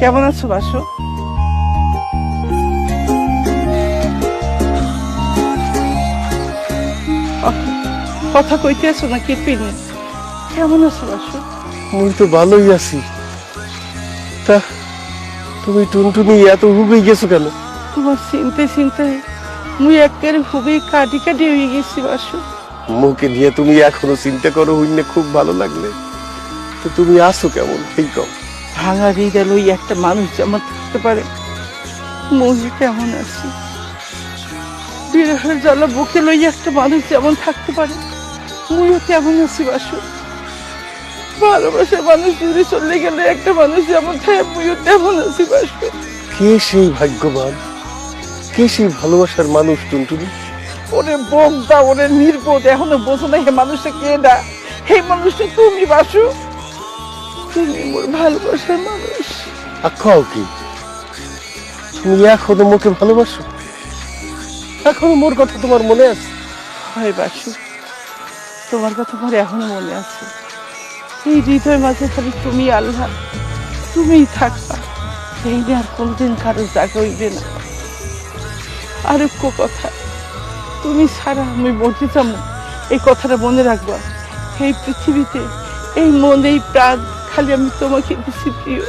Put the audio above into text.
কেমন আছো বাসু? কথা কইতে আছো না কেঁপে নিয়ে? কেমন আছো বাসু? মুই তো ভালোই আছি। তা তুমি টুনটুনি এত হুবে গেছো কেন? তোমার চিন্তায় চিন্তায় মুই একেবারে খুবই কাটি কাটি হয়ে গেছি বাসু। মুখে নিয়ে তুমি এখনো চিন্তা করো হইলে খুব ভালো লাগলে। তো তুমি আসো কেমন ঠিক কও। ভাঙা হৃদয় লই একটা মানুষ যেমন থাকতে পারে, মুই কেমন আছি। বিরহের জ্বালা বুকে লই একটা মানুষ যেমন থাকতে পারে, মুইও তেমন আছি বাসু। ভালোবাসার মানুষ দূরে চলে গেলে একটা মানুষ যেমন থাকে, মুইও তেমন আছি বাসু। কে সেই ভাগ্যবান, কে সেই ভালোবাসার মানুষ টুনটুনি? ওরে বোগদা, ওরে নির্বোধ, এখনো বোঝো না হে মানুষটা কে না? হে মানুষটা তুমি বাসু, তুমি মোর ভালোবাসার মানুষ। আখাও কি তুমি এখনো মুখে ভালোবাসো? এখনো মোর কথা তোমার মনে আছে? হয় বাসু, তোমার কথা আমার এখনো মনে আছে। এই হৃদয়ের মাঝে খালি তুমি আল্লাহ, তুমিই থাকবা। এই নিয়ে আর কোনদিন কারো জায়গা হইবে না। আরেকটা কথা, তুমি ছাড়া আমি মরতে যাবো, এই কথাটা মনে রাখবা। এই পৃথিবীতে এই মন এই প্রাণ খালি আমি তোমাকে দিছি প্রিয়।